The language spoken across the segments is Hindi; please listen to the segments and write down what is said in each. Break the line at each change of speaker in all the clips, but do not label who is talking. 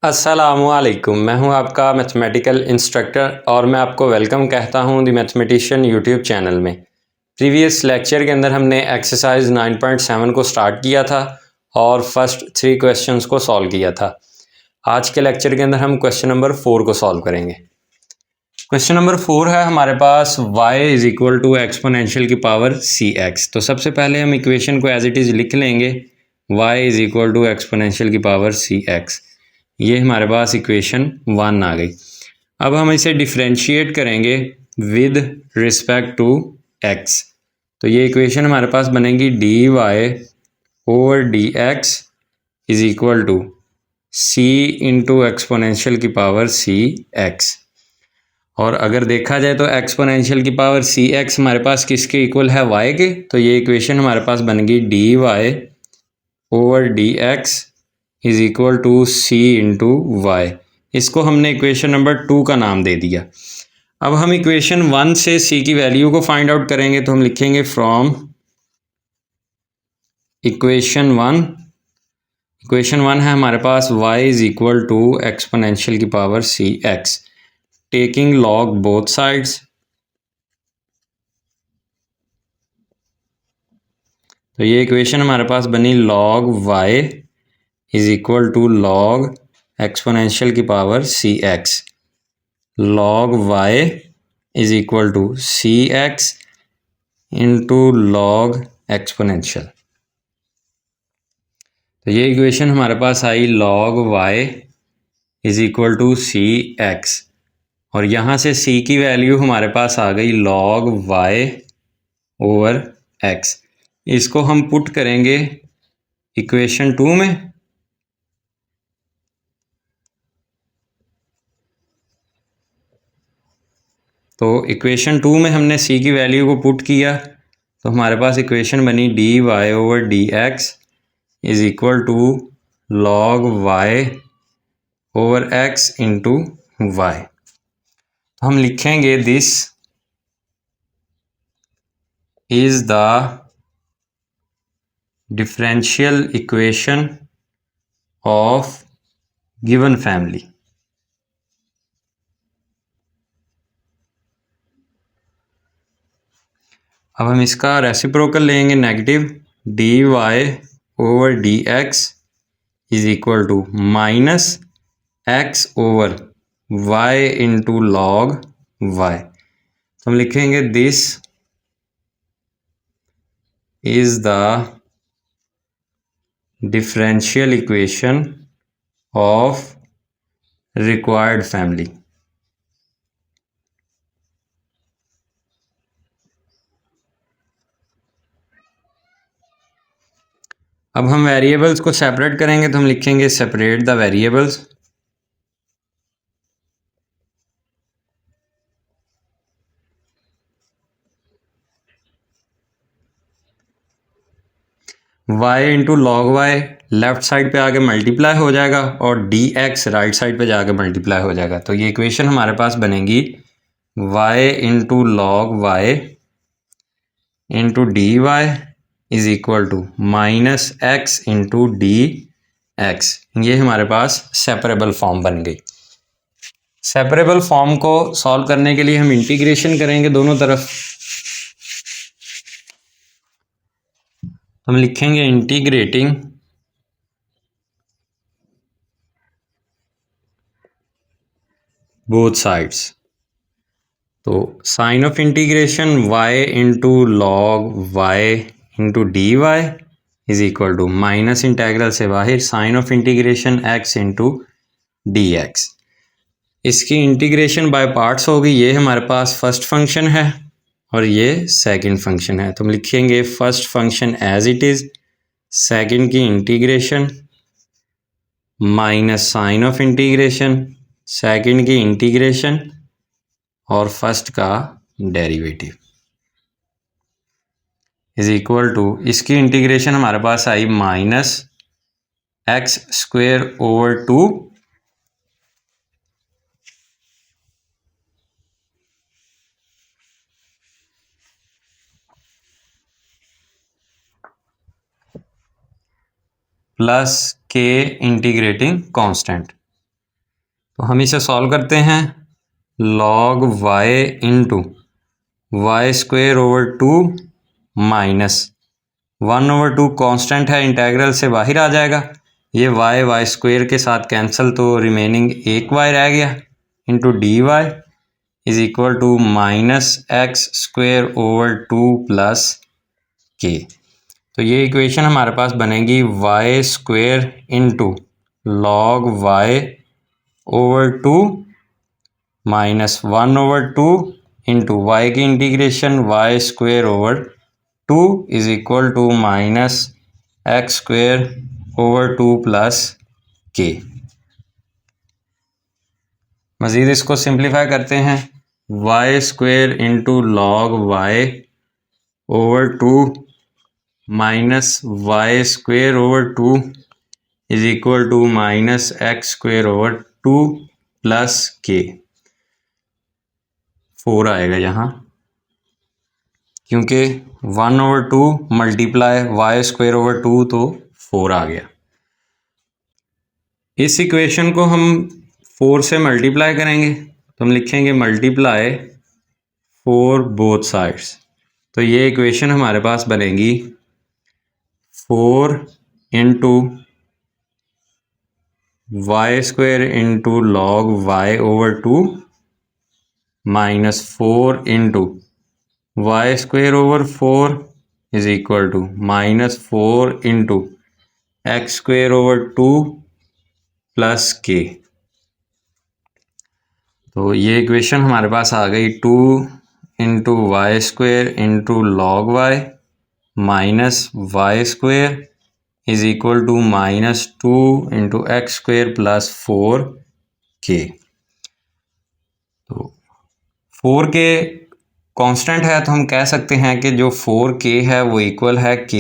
अस्सलामुअलैकुम। मैं हूं आपका मैथमेटिकल इंस्ट्रक्टर और मैं आपको वेलकम कहता हूं द मैथमेटिशियन यूट्यूब चैनल में। प्रीवियस लेक्चर के अंदर हमने एक्सरसाइज 9.7 को स्टार्ट किया था और फर्स्ट 3 क्वेश्चंस को सॉल्व किया था। आज के लेक्चर के अंदर हम क्वेश्चन नंबर 4 को सॉल्व करेंगे। क्वेश्चन नंबर 4 है हमारे पास y is equal to exponential की पावर cx। तो सबसे पहले हम इक्वेशन को एज इट इज़ लिख लेंगे, y is equal to exponential की पावर cx। ये हमारे पास इक्वेशन 1 आ गई। अब हम इसे डिफ्रेंशिएट करेंगे विद रिस्पेक्ट टू x। तो ये इक्वेशन हमारे पास बनेगी dy over dx is equal to c into exponential की पावर cx। और अगर देखा जाए तो एक्सपोनेंशियल की पावर cx हमारे पास किसके इक्वल है, y के। तो ये इक्वेशन हमारे पास बनेगी dy over dx is equal to c into y. इसको हमने इक्वेशन नंबर 2 का नाम दे दिया। अब हम इक्वेशन 1 से c की वैल्यू को फाइंड आउट करेंगे, तो हम लिखेंगे फ्रॉम इक्वेशन 1 है हमारे पास y is equal to exponential की power c x, taking log both sides. तो ये इक्वेशन हमारे पास बनी log y is equal to log exponential की power c x. log y is equal to c x into log exponential. तो ये इक्वेशन हमारे पास आई log y is equal to c x, और यहाँ से c की वैल्यू हमारे पास आ गई log y ओवर x। इसको हम पुट करेंगे इक्वेशन 2 में। तो इक्वेशन 2 में हमने c की वैल्यू को पुट किया, तो हमारे पास इक्वेशन बनी dy over dx is equal to log y over x into y. तो हम लिखेंगे this is the differential equation of given family. अब हम इसका रेसिप्रोकल लेंगे negative, dy over dx is equal to minus x over y into log y। तो हम लिखेंगे this is the differential equation of required family. अब हम वेरिएबल्स को सेपरेट करेंगे, तो हम लिखेंगे separate the variables. y into log y left side पे आके मल्टीप्लाई हो जाएगा और dx राइट साइड पे जाके मल्टीप्लाई हो जाएगा। तो ये इक्वेशन हमारे पास बनेगी y into log y into d y is equal to minus x into d x. ये हमारे पास सेपरेबल फॉर्म बन गई। सेपरेबल फॉर्म को सॉल्व करने के लिए हम इंटीग्रेशन करेंगे दोनों तरफ। हम लिखेंगे इंटीग्रेटिंग बोथ साइड्स। तो sign of integration y into log y into d y is equal to minus integral से बाहर sign of integration x into d x. इसकी इंटीग्रेशन बाय पार्ट्स होगी। ये हमारे पास फर्स्ट फंक्शन है और ये सेकंड फंक्शन है। तो हम लिखेंगे first function as it is, second की integration minus sign of integration, second की इंटीग्रेशन और फर्स्ट का डेरिवेटिव इज इक्वल टू, इसकी इंटीग्रेशन हमारे पास आई minus x square over 2 plus k integrating constant. तो हम इसे सॉल्व करते हैं। log y into y square over 2 minus 1/2 constant है, इंटेग्रल से बाहर आ जाएगा। ये वाई स्क्वेयर के साथ कैंसिल, तो रिमेनिंग एक y रह गया, into d y is equal to minus x square over 2 plus k. तो ये इक्वेशन हमारे पास बनेगी y square into log y over 2 minus 1/2 into y की integration y square over 2 is equal to minus x square over 2 plus k. मज़ीद इसको सिंप्लीफाई करते हैं। Y square into log y over 2 minus y square over 2 is equal to minus x square over 2 plus के। 4 आएगा यहाँ, क्योंकि 1/2 मल्टीप्लाई वाई स्क्वेयर ओवर 2 तो 4 आ गया। इस इक्वेशन को हम 4 से मल्टीप्लाई करेंगे तो हम लिखेंगे मल्टीप्लाई 4 बोथ साइड्स। तो ये इक्वेशन हमारे पास बनेगी 4 into y square into log y over 2 minus 4 into y square over 4 is equal to minus 4 into x square over 2 plus k. तो ये इक्वेशन हमारे पास आ गई 2 into y square into log y minus y square is equal to minus 2 into x square plus 4 k. तो 4 के कांस्टेंट है, तो हम कह सकते हैं कि जो 4k है वो इक्वल है k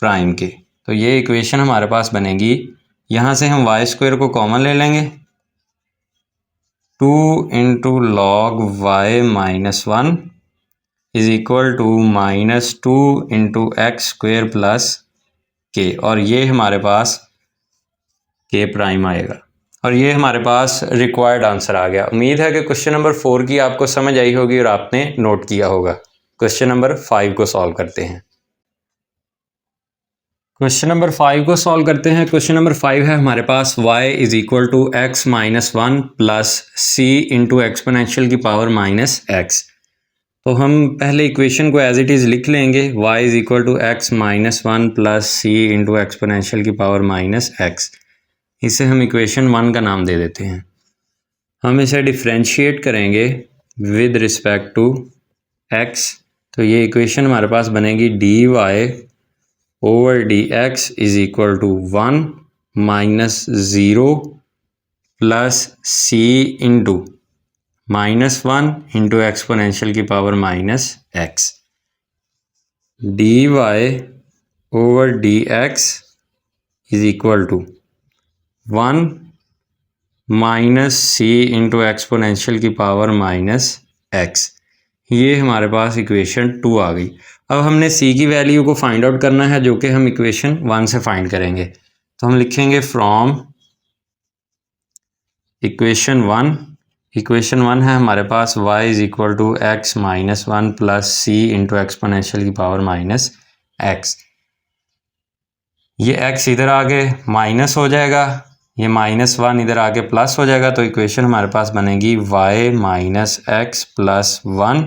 प्राइम के। तो ये इक्वेशन हमारे पास बनेगी, यहाँ से हम वाई स्क्वेयर को कॉमन ले लेंगे, 2 into log y minus 1 is equal to minus 2 into x square plus k, और ये हमारे पास k प्राइम आएगा। और ये हमारे पास रिक्वायर्ड आंसर आ गया। उम्मीद है कि क्वेश्चन नंबर 4 की आपको समझ आई होगी और आपने नोट किया होगा। क्वेश्चन नंबर 5 को सॉल्व करते हैं। क्वेश्चन नंबर 5 को सॉल्व करते हैं। क्वेश्चन नंबर 5 है हमारे पास y is equal to x minus 1 plus c into exponential की पावर माइनस एक्स। तो हम पहले इक्वेशन को एज इट इज़ लिख लेंगे, y is equal to x minus 1 plus c into exponential की पावर माइनस एक्स। इसे हम इक्वेशन 1 का नाम दे देते हैं। हम इसे डिफ्रेंशिएट करेंगे विद रिस्पेक्ट टू x। तो ये इक्वेशन हमारे पास बनेगी d y over d x is equal to 1 minus 0 plus c into minus 1 into exponential की power minus x. D y over d x is equal to 1 minus c into exponential की पावर माइनस एक्स। ये हमारे पास इक्वेशन 2 आ गई। अब हमने सी की वैल्यू को फाइंड आउट करना है, जो कि हम इक्वेशन 1 से फाइंड करेंगे। तो हम लिखेंगे फ्रॉम इक्वेशन 1। इक्वेशन 1 है हमारे पास y is equal to x minus 1 plus c into exponential की पावर माइनस एक्स। ये x इधर आगे माइनस हो जाएगा, ये माइनस 1 इधर आके प्लस हो जाएगा। तो इक्वेशन हमारे पास बनेगी y minus x plus 1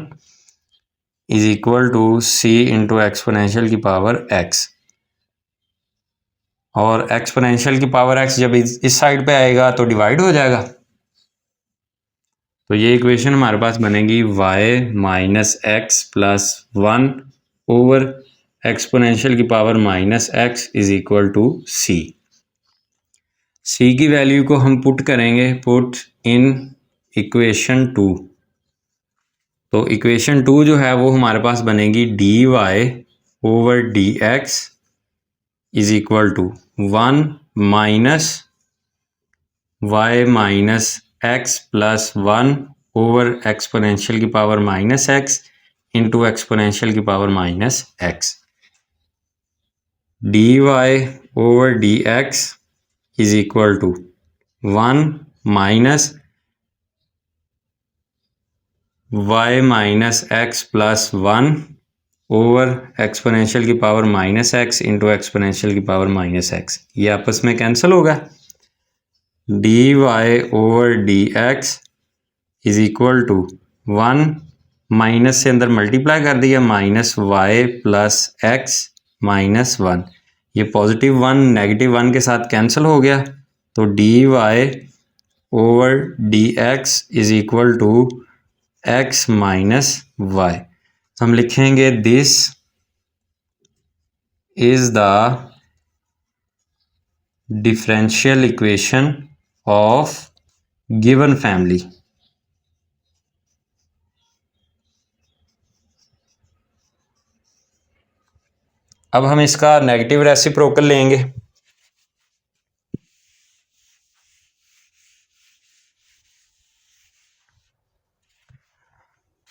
is equal to c into exponential की पावर x। और एक्सपोनेंशियल की पावर x जब इस साइड पे आएगा तो डिवाइड हो जाएगा। तो ये इक्वेशन हमारे पास बनेगी y minus x plus 1 over exponential की power minus x is equal to c. C की वैल्यू को हम पुट करेंगे, पुट इन इक्वेशन 2। तो इक्वेशन 2 जो है वो हमारे पास बनेगी d y over d x is equal to 1 minus y minus x plus 1 over exponential की power minus x into exponential की power minus x. D y over d x is equal to 1 minus y minus x plus 1 over exponential की power minus x into exponential की पावर माइनस एक्स, ये आपस में कैंसिल होगा। D y over d x is equal to 1 minus से अंदर मल्टीप्लाई कर दिया, minus y plus x minus 1, ये पॉजिटिव 1 नेगेटिव 1 के साथ कैंसिल हो गया। तो d y over d x is equal to x minus y. हम लिखेंगे this is the differential equation of given family. अब हम इसका नेगेटिव रेसिप्रोकल लेंगे।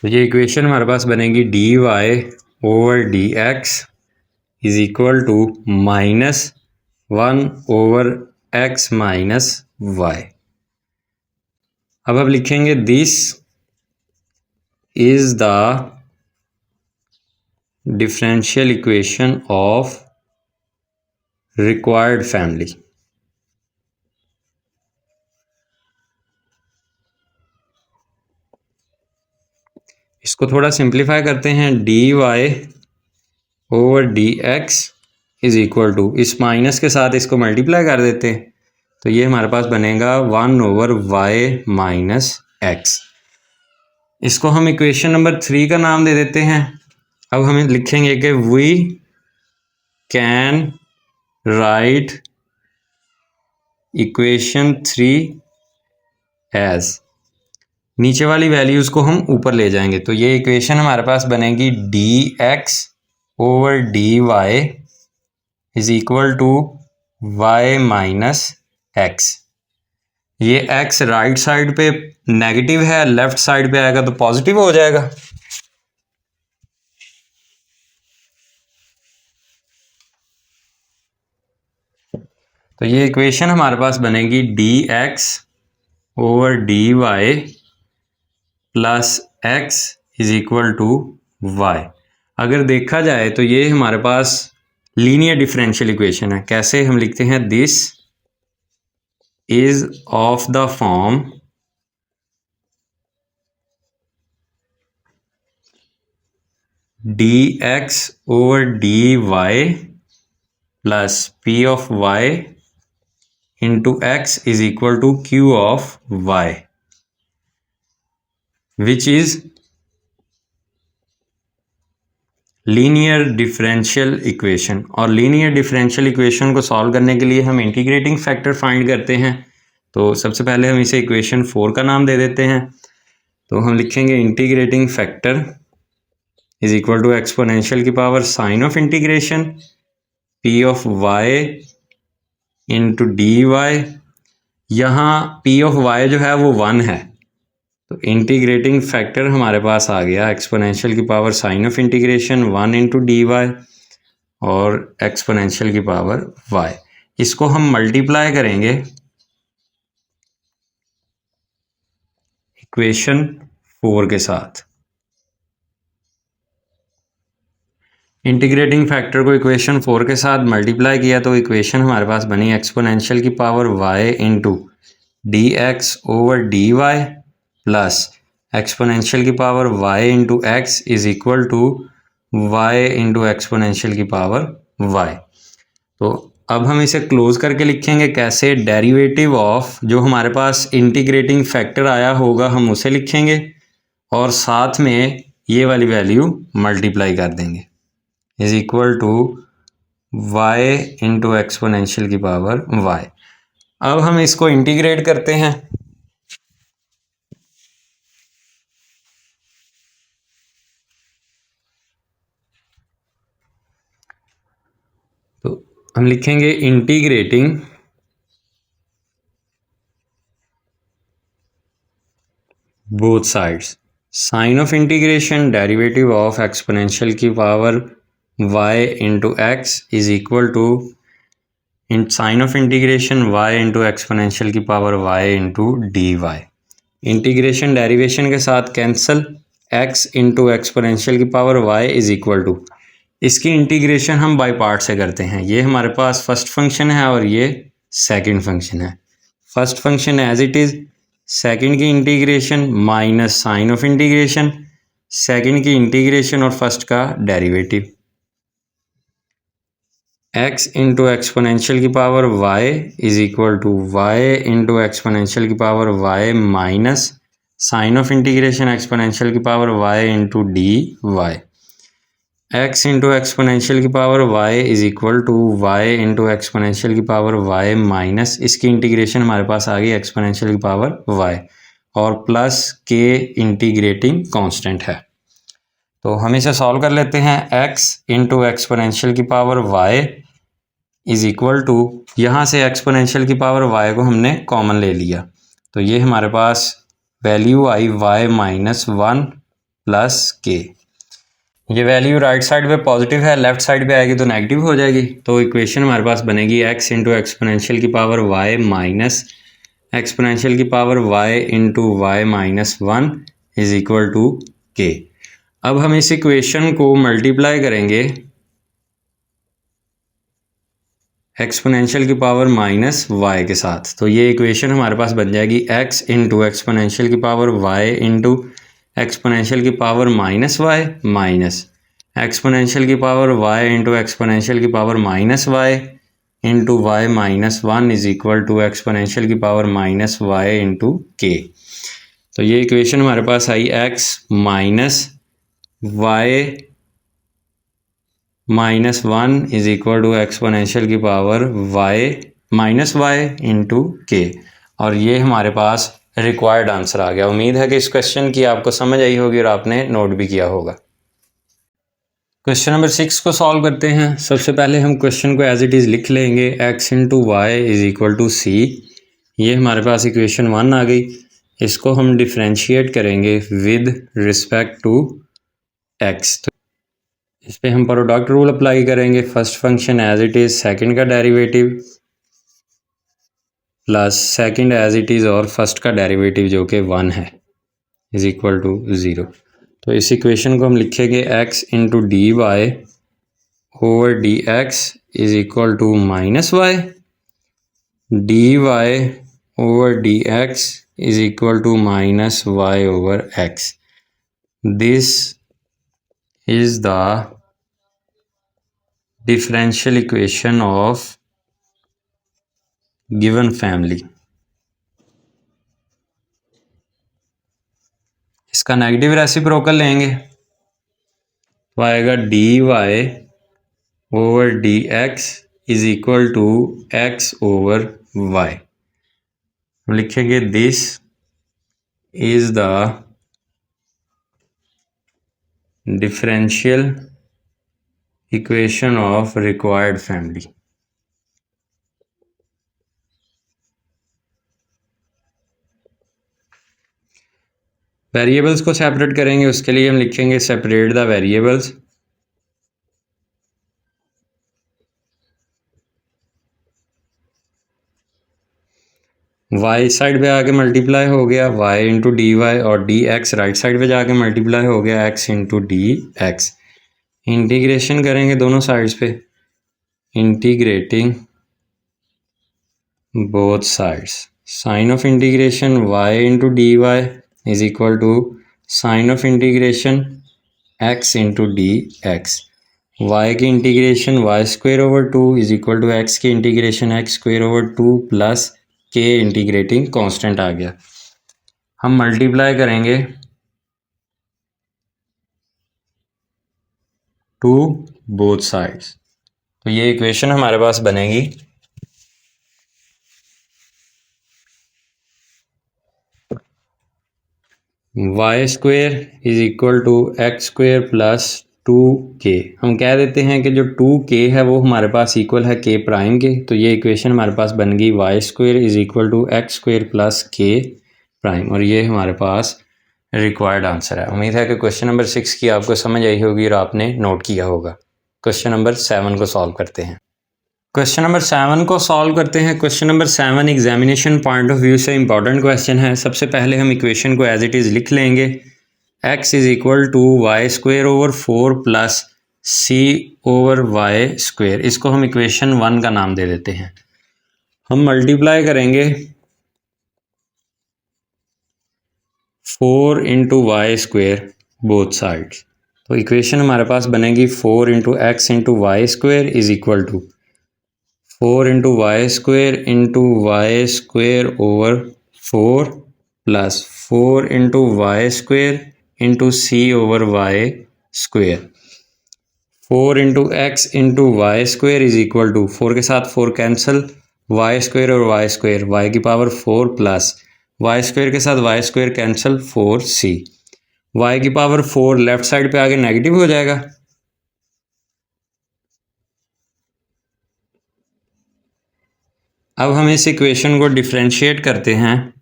तो ये इक्वेशन हमारे पास बनेगी d y over d x is equal to minus 1 over x minus y. अब लिखेंगे this is the differential equation of required family. इसको थोड़ा सिंप्लीफाई करते हैं, d y over d x is equal to, इस माइनस के साथ इसको मल्टीप्लाई कर देते हैं, तो ये हमारे पास बनेगा 1 ओवर वाई माइनस एक्स। इसको हम इक्वेशन नंबर 3 का नाम दे देते हैं। अब हम लिखेंगे कि we can write equation 3 as, नीचे वाली वैल्यूज़ को हम ऊपर ले जाएंगे, तो ये इक्वेशन हमारे पास बनेगी d x over d y is equal to y minus x. ये एक्स राइट साइड पे नेगेटिव है, लेफ्ट साइड पे आएगा तो पॉजिटिव हो जाएगा। तो ये इक्वेशन हमारे पास बनेगी d x over d y plus x is equal to y. अगर देखा जाए तो ये हमारे पास लीनियर डिफरेंशियल इक्वेशन है। कैसे हम लिखते हैं, this is of the form d x over d y plus p of y into x is equal to q of y, which is linear differential equation. और लीनियर डिफरेंशियल इक्वेशन को सॉल्व करने के लिए हम इंटीग्रेटिंग फैक्टर फाइंड करते हैं। तो सबसे पहले हम इसे इक्वेशन 4 का नाम दे देते हैं। तो हम लिखेंगे integrating factor is equal to exponential की power sign of integration p of y into d y. यहाँ पी ऑफ वाई जो है वो 1 है, तो इंटीग्रेटिंग फैक्टर हमारे पास आ गया एक्सपोनेंशियल की power sign of integration 1 into d y और एक्सपोनेंशियल की पावर वाई। इसको हम मल्टीप्लाई करेंगे इक्वेशन 4 के साथ। इंटीग्रेटिंग फैक्टर को इक्वेशन 4 के साथ मल्टीप्लाई किया तो इक्वेशन हमारे पास बनी एक्सपोनेंशियल की power y into d x over d y plus exponential की power y into x is equal to y into exponential की पावर वाई। तो अब हम इसे क्लोज करके लिखेंगे कैसे, डेरिवेटिव ऑफ जो हमारे पास इंटीग्रेटिंग फैक्टर आया होगा हम उसे लिखेंगे और साथ में ये वाली वैल्यू मल्टीप्लाई कर देंगे, is equal to y into exponential की पावर वाई। अब हम इसको इंटीग्रेट करते हैं। तो हम लिखेंगे integrating both sides, sign of integration derivative of exponential की power y into x is equal to in sign of integration y into exponential की power y into d y. Integration derivation के साथ कैंसिल, x इंटू एक्सपोनेंशियल की power y is equal to, इसकी इंटीग्रेशन हम बाय पार्ट से करते हैं। ये हमारे पास फर्स्ट फंक्शन है और ये सेकंड फंक्शन है। First function as it is, second की integration minus sign of integration, second की इंटीग्रेशन और फर्स्ट का डेरिवेटिव, x इंटू एक्सपोनेंशियल की power y is equal to y into exponential की power y minus sign of integration exponential की power y into d y. x into exponential की power y is equal to y into exponential की पावर y माइनस, इसकी इंटीग्रेशन हमारे पास आ गई एक्सपोनेंशियल की पावर y और प्लस k इंटीग्रेटिंग कांस्टेंट है। तो हम इसे सॉल्व कर लेते हैं। x इंटू एक्सपोनेंशियल की power y is equal to, यहाँ से एक्सपोनेंशियल की पावर y को हमने कॉमन ले लिया, तो ये हमारे पास वैल्यू आई y माइनस 1 प्लस के। ये वैल्यू राइट साइड पे पॉजिटिव है, लेफ्ट साइड पे आएगी तो नेगेटिव हो जाएगी। तो इक्वेशन हमारे पास बनेगी x इंटू एक्सपोनेंशियल की पावर y माइनस एक्सपोनेंशियल की power y into y minus 1 is equal to k. अब हम इस इक्वेशन को मल्टीप्लाई करेंगे एक्सपोनेंशियल की पावर माइनस y के साथ, तो ये इक्वेशन हमारे पास बन जाएगी x इंटू एक्सपोनेंशियल की पावर y इंटू एक्सपोनेंशियल की power minus y minus exponential की पावर y इंटू एक्सपोनेंशियल की power minus y into y minus 1 is equal to exponential की power minus y into k. तो ये इक्वेशन हमारे पास आई x minus y minus 1 is equal to exponential की power y minus y into k, और ये हमारे पास रिक्वायर्ड आंसर आ गया। उम्मीद है कि इस क्वेश्चन की आपको समझ आई होगी और आपने नोट भी किया होगा। क्वेश्चन नंबर 6 को सॉल्व करते हैं। सबसे पहले हम क्वेश्चन को एज इट इज़ लिख लेंगे, x into y is equal to c. ये हमारे पास इक्वेशन 1 आ गई। इसको हम डिफ्रेंशिएट करेंगे विद रिस्पेक्ट टू x। इस पे हम प्रोडक्ट रूल अप्लाई करेंगे। First function as it is, second का derivative plus second as it is और फर्स्ट का डेरिवेटिव जो कि 1 है इज इक्वल टू 0। तो इस इक्वेशन को हम लिखेंगे x into d y over d x is equal to minus y, d y over d x is equal to minus y over x. This is the differential equation of given family। इसका नेगेटिव रेसिप्रोकल लेंगे तो आएगा d y over d x is equal to x over y. हम लिखेंगे this is the differential equation of required family. Variables को सेपरेट करेंगे, उसके लिए हम लिखेंगे separate the variables. y side पे आके मल्टीप्लाई हो गया y इंटू डी वाई और डी एक्स राइट साइड पे जाके मल्टीप्लाई हो गया x into d x. Integration करेंगे दोनों साइड्स पे, integrating both sides. Sign of integration y into d y is equal to sign of integration x into d x. y की integration y square over 2 is equal to x की integration x square over 2 plus k integrating constant आ गया। हम मल्टीप्लाई करेंगे टू बोथ साइड्स, तो ये इक्वेशन हमारे पास बनेगी y square is equal to x square plus 2k। हम कह देते हैं कि जो 2k है वो हमारे पास इक्वल है k प्राइम के, तो ये इक्वेशन हमारे पास बन गई y square is equal to x square plus k prime, और ये हमारे पास रिक्वायर्ड आंसर है। उम्मीद है कि क्वेश्चन नंबर 6 की आपको समझ आई होगी और आपने नोट किया होगा। क्वेश्चन नंबर 7 को सॉल्व करते हैं। क्वेश्चन नंबर 7 को सॉल्व करते हैं। Question number 7 examination point of view से इंपॉर्टेंट क्वेश्चन है। सबसे पहले हम इक्वेशन को एज इट इज़ लिख लेंगे। x is equal to y square over 4 plus c over y square. इसको हम इक्वेशन 1 का नाम दे देते हैं। हम मल्टीप्लाई करेंगे 4 into y square both sides, तो इक्वेशन हमारे पास बनेगी 4 into x into y square is equal to 4 into y square over 4 plus 4 into y square into c over y square. 4 into x into y square is equal to 4 के साथ 4 कैंसिल, वाई स्क्वेयर और वाई स्क्वेयर, वाई की पावर 4 प्लस वाई स्क्वेयर के साथ y square cancel 4c, Y की पावर 4 लेफ्ट साइड पे आगे नेगेटिव हो जाएगा। अब हम इस इक्वेशन को डिफरेंशिएट करते हैं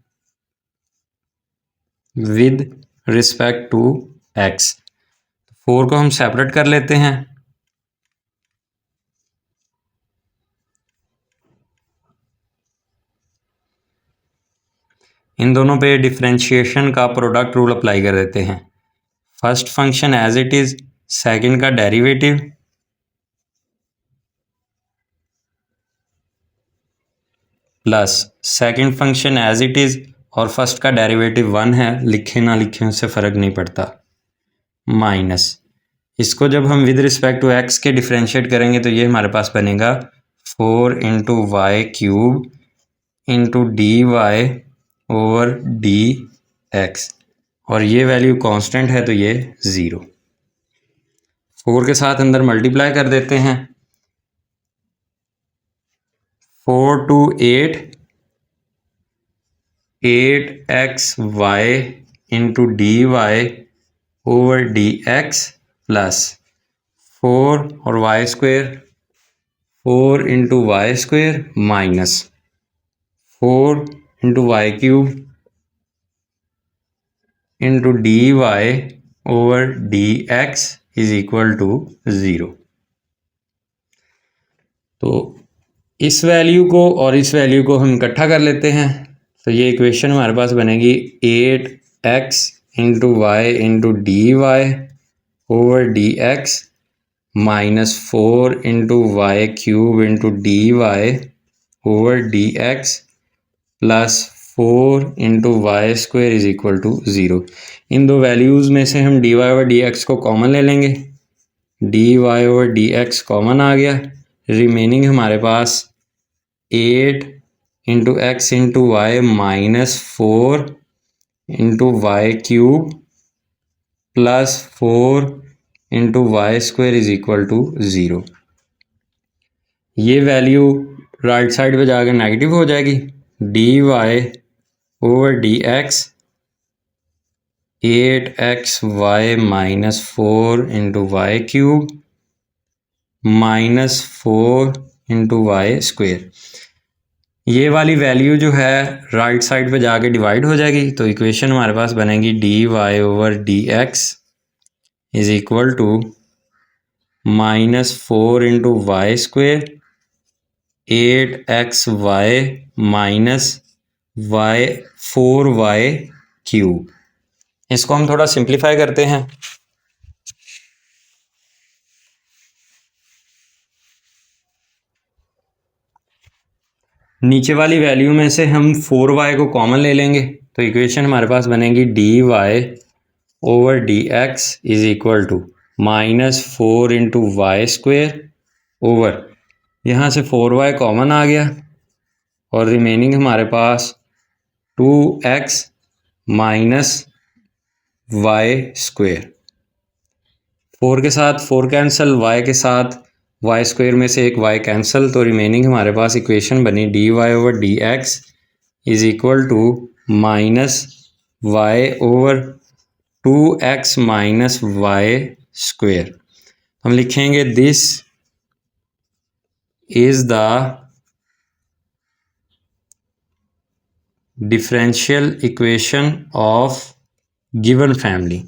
विद रिस्पेक्ट टू x। 4 को हम सेपरेट कर लेते हैं। इन दोनों पे डिफरेंशिएशन का प्रोडक्ट रूल अप्लाई कर देते हैं। First function as it is, second का derivative plus second function as it is और फर्स्ट का डेरिवेटिव 1 है, लिखे ना लिखे उससे फ़र्क नहीं पड़ता, माइनस इसको जब हम विद रिस्पेक्ट टू एक्स के डिफरेंशिएट करेंगे तो ये हमारे पास बनेगा 4 into y cube into d y over d x, और ये वैल्यू कांस्टेंट है तो ये 0। 4 के साथ अंदर मल्टीप्लाई कर देते हैं। 4 to 8, 8xy into d y over d x plus 4 और y square 4 into y square minus 4 into y cube into d y over d x is equal to 0। तो इस वैल्यू को और इस वैल्यू को हम इकट्ठा कर लेते हैं, तो ये इक्वेशन हमारे पास बनेगी 8x into y into d y over d x minus 4 into y cube into d y over d x plus 4 into y square is equal to 0। इन दो वैल्यूज़ में से हम d y over d x को कॉमन ले लेंगे। D y over d x common आ गया, रिमेनिंग हमारे पास 8 into x into y minus 4 into y cube plus 4 into y square is equal to 0। ये वैल्यू राइट साइड पे जाकर नेगेटिव हो जाएगी। D y over d x 8xy minus 4 into y cube minus 4 into y square. ये वाली वैल्यू जो है राइट साइड पे जाके डिवाइड हो जाएगी, तो इक्वेशन हमारे पास बनेगी d y over d x is equal to minus 4 into y square 8xy minus 4y cube. इसको हम थोड़ा सिंप्लीफाई करते हैं। नीचे वाली वैल्यू में से हम 4y को कॉमन ले लेंगे, तो इक्वेशन हमारे पास बनेगी d y over d x is equal to minus 4 into y square over, यहाँ से 4y कॉमन आ गया और रिमेनिंग हमारे पास 2x माइनस वाई स्क्वेयर। 4 के साथ 4 कैंसिल, y के साथ वाई स्क्वेयर में से एक y कैंसिल, तो रिमेनिंग हमारे पास इक्वेशन बनी d y over d x is equal to minus y over 2x minus y square. हम लिखेंगे this is the differential equation of given family.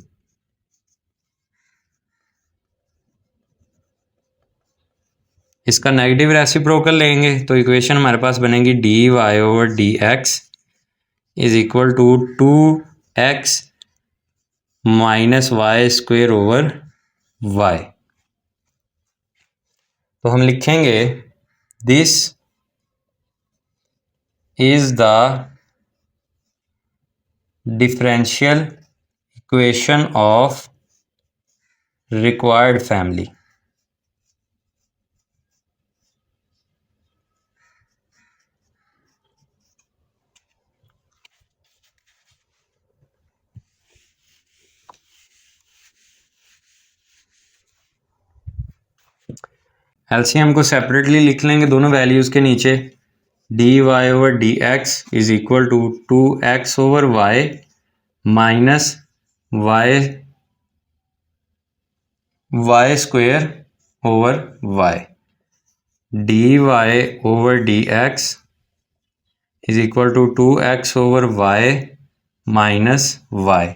इसका नेगेटिव रेसिप्रोकल लेंगे तो इक्वेशन हमारे पास बनेगी d y over d x is equal to 2x minus y square over y. तो हम लिखेंगे this is the differential equation of required family. LCM को सेपरेटली लिख लेंगे दोनों वैल्यूज़ के नीचे। D y over d x is equal to 2x over y minus y square over y. D y over d x is equal to 2x over y minus y.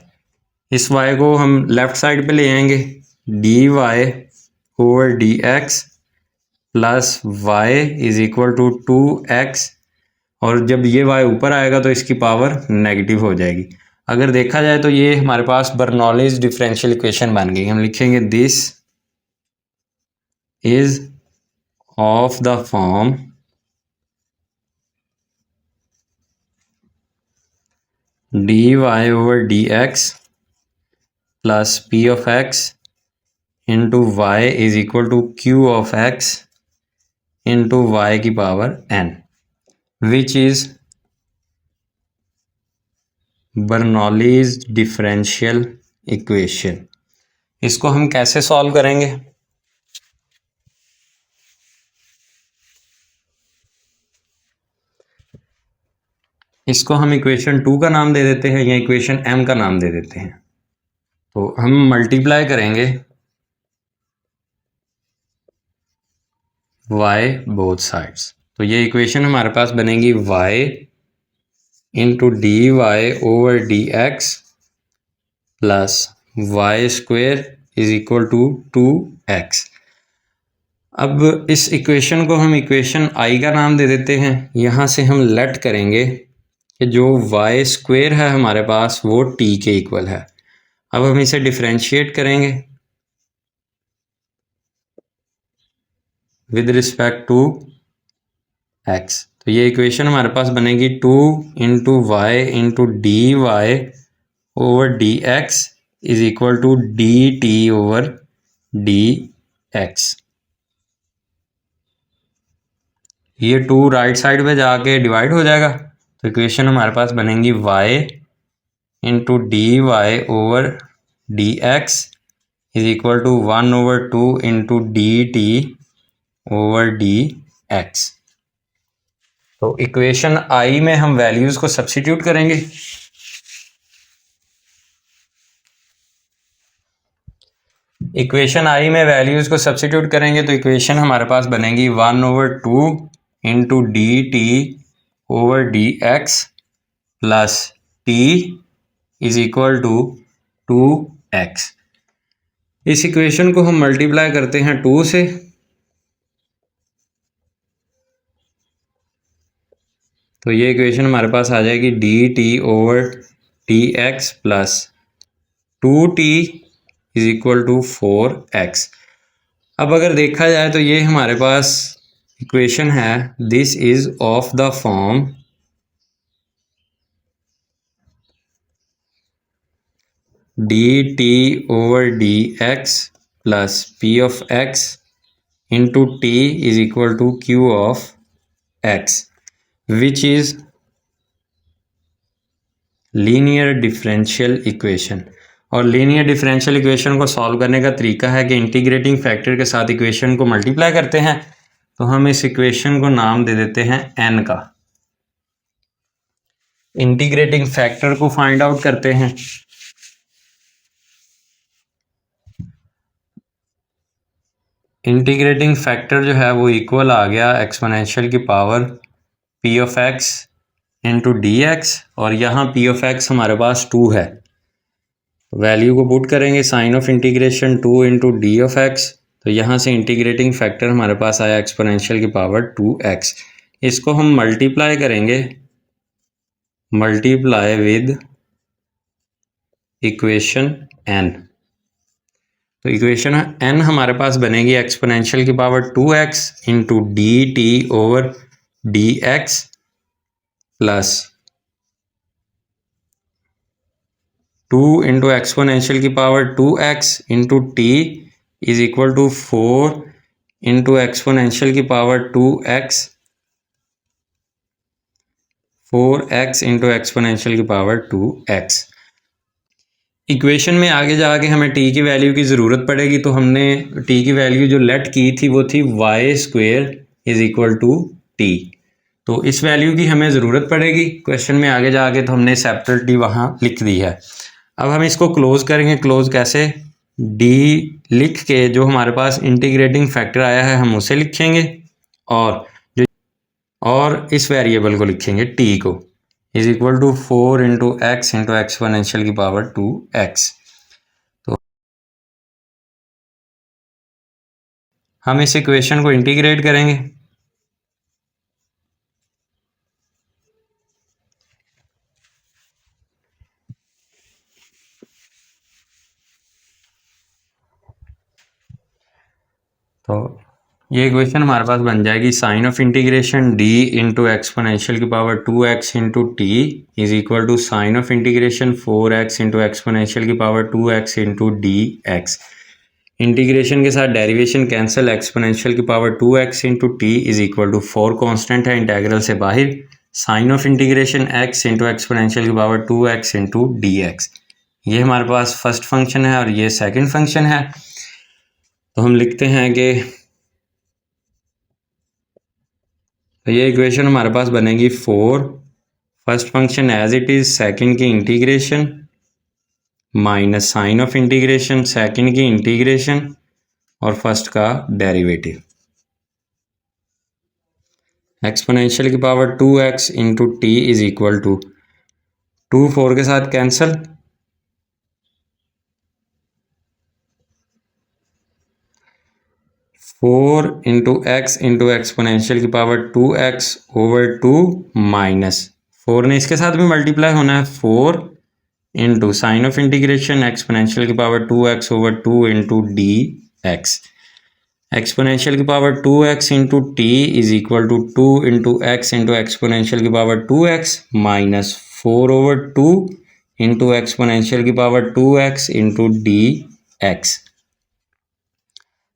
इस y को हम लेफ़्ट साइड पे ले आएंगे। D y over d x plus y is equal to 2x, और जब ये y ऊपर आएगा तो इसकी पावर नेगेटिव हो जाएगी। अगर देखा जाए तो ये हमारे पास बर्नौलीज डिफरेंशियल इक्वेशन बन गई। हम लिखेंगे this is of the form d y over d x plus p of x into y is equal to q of x into y की power n, which is Bernoulli's differential equation. इसको हम कैसे सॉल्व करेंगे? इसको हम इक्वेशन 2 का नाम दे देते हैं या इक्वेशन m का नाम दे देते हैं। तो हम मल्टीप्लाई करेंगे y बोथ साइड्स। तो ये इक्वेशन हमारे पास बनेगी y into d y over d x plus y square is equal to 2x। अब इस इक्वेशन को हम इक्वेशन i का नाम दे देते हैं। यहाँ से हम लेट करेंगे कि जो वाई स्क्वेयर है हमारे पास वो t के इक्वल है। अब हम इसे डिफरेंशिएट करेंगे विद रिस्पेक्ट टू x। तो ये इक्वेशन हमारे पास बनेगी 2 into y into d y over d x is equal to d t over d x. ये 2 राइट साइड पे जाके डिवाइड हो जाएगा। तो इक्वेशन हमारे पास बनेगी y into d y over d x is equal to 1 over 2 into d t over d x. तो इक्वेशन i में हम वैल्यूज़ को सब्स्टिट्यूट करेंगे। इक्वेशन i में वैल्यूज़ को सब्स्टिट्यूट करेंगे तो इक्वेशन हमारे पास बनेगी 1 over 2 into d t over d x plus t is equal to 2x। इस इक्वेशन को हम मल्टीप्लाई करते हैं 2 से। तो ये इक्वेशन हमारे पास आ जाएगी d t over d x plus 2t is equal to 4x। अब अगर देखा जाए तो ये हमारे पास इक्वेशन है this is of the form d t over d x plus p of x into t is equal to q of x, which is linear differential equation. और लीनियर डिफरेंशियल इक्वेशन को सॉल्व करने का तरीका है कि इंटीग्रेटिंग फैक्टर के साथ इक्वेशन को मल्टीप्लाई करते हैं। तो हम इस इक्वेशन को नाम दे देते हैं n का। इंटीग्रेटिंग फैक्टर को फाइंड आउट करते हैं। इंटीग्रेटिंग फैक्टर जो है वो इक्वल आ गया एक्सपोनेंशियल की power p of x into d x, और यहाँ p ऑफ x हमारे पास 2 है। वैल्यू को पुट करेंगे sign of integration 2 into d of x तो यहाँ से इंटीग्रेटिंग फैक्टर हमारे पास आया एक्सपोनेंशियल की पावर 2x। इसको हम मल्टीप्लाई करेंगे, मल्टीप्लाई विद इक्वेशन n। तो इक्वेशन n हमारे पास बनेगी एक्सपोनेंशियल की power 2x into d t over d x plus 2 into exponential की power 2x into t is equal to 4 into exponential की power 2x, 4x into exponential की पावर 2x। इक्वेशन में आगे जाके हमें t की वैल्यू की ज़रूरत पड़ेगी, तो हमने t की वैल्यू जो लेट की थी वो थी y square is equal to t। तो इस वैल्यू की हमें ज़रूरत पड़ेगी क्वेश्चन में आगे जाके, तो हमने सेपरेट डी वहाँ लिख दी है। अब हम इसको क्लोज करेंगे। क्लोज कैसे? d लिख के जो हमारे पास इंटीग्रेटिंग फैक्टर आया है हम उसे लिखेंगे, और इस वेरिएबल को लिखेंगे t को, is equal to 4 into x into exponential की पावर 2x। तो हम इस इक्वेशन को इंटीग्रेट करेंगे। तो ये इक्वेशन हमारे पास बन जाएगी sign of integration d into exponential की power 2x into t is equal to sign of integration 4x into exponential की power 2x into d x. Integration के साथ डेरिवेशन कैंसिल, एक्सपोनेंशियल की power 2x into t is equal to 4 constant है इंटेग्रल से बाहर, sign of integration x into exponential की power 2x into d x. ये हमारे पास फर्स्ट फंक्शन है और ये सेकंड फंक्शन है। तो हम लिखते हैं कि तो ये इक्वेशन हमारे पास बनेगी 4 first function as it is, second की integration minus sign of integration second की इंटीग्रेशन और फर्स्ट का डेरिवेटिव, एक्सपोनेंशियल की power 2x into t is equal to 2 4 के साथ cancel, 4 into x into exponential की पावर 2x ओवर 2 माइनस 4 ने इसके साथ भी मल्टीप्लाई होना है, 4 into sign of integration exponential की power 2x over 2 into d x. Exponential की power 2x into t is equal to 2 into x into exponential की power 2x minus 4 over 2 into exponential की power 2x into d x.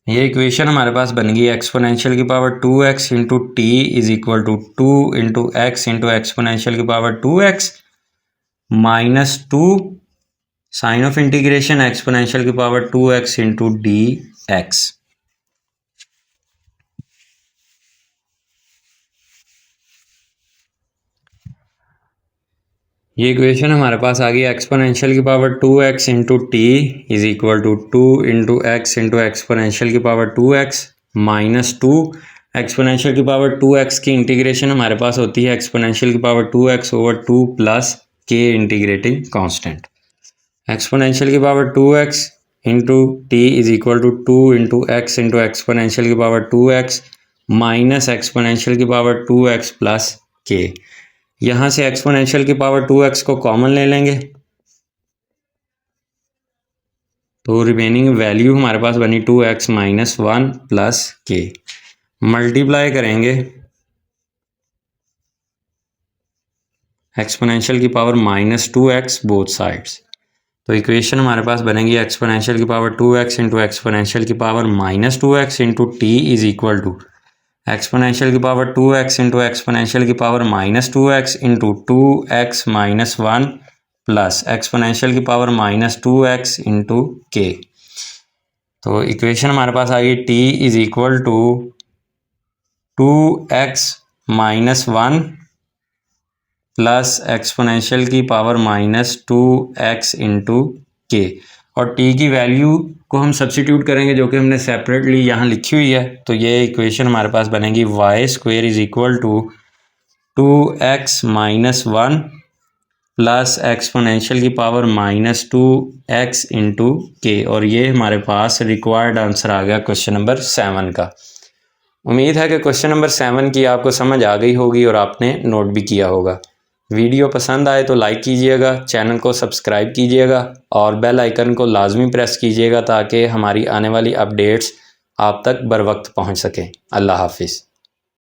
ये इक्वेशन हमारे पास बन गई एक्सपोनेंशियल की power 2x into t is equal to 2 into x into exponential की power 2x minus 2 sign of integration exponential की power 2x into d x. ये इक्वेशन हमारे पास आ गई एक्सपोनेंशियल की power 2x into t is equal to 2 into x into exponential की पावर 2x माइनस 2 एक्सपोनेंशियल की पावर 2x की इंटीग्रेशन हमारे पास होती है एक्सपोनेंशियल की power 2x over 2 plus k integrating constant. Exponential की power 2x into t is equal to 2 into x into exponential की पावर 2x माइनस एक्सपोनेंशियल की पावर 2x प्लस के। यहाँ से एक्सपोनेंशियल की पावर 2x को कॉमन ले लेंगे, तो रिमेनिंग वैल्यू हमारे पास बनी 2x minus 1 plus k. Multiply करेंगे एक्सपोनेंशियल की power minus 2x both sides, तो इक्वेशन हमारे पास बनेगी एक्सपोनेंशियल की पावर 2x इंटू एक्सपोनेंशियल की power minus 2x into t is equal to exponential की पावर 2x इंटू एक्सपोनेंशियल की power minus 2x into 2x minus 1 plus exponential की power minus 2x into k. तो इक्वेशन हमारे पास आ गई t is equal to 2x minus 1 plus exponential की power minus 2x into k, और t की वैल्यू को हम सब्सिट्यूट करेंगे जो कि हमने सेपरेटली यहाँ लिखी हुई है। तो ये इक्वेशन हमारे पास बनेगी y square is equal to 2x minus 1 plus exponential की पावर -2x इंटू के, और ये हमारे पास रिक्वायर्ड आंसर आ गया क्वेश्चन नंबर 7 का। उम्मीद है कि क्वेश्चन नंबर 7 की आपको समझ आ गई होगी और आपने नोट भी किया होगा। वीडियो पसंद आए तो लाइक कीजिएगा, चैनल को सब्सक्राइब कीजिएगा और बेल आइकन को लाजमी प्रेस कीजिएगा ताकि हमारी आने वाली अपडेट्स आप तक बर वक्त पहुँच सकें। अल्लाह हाफिज़।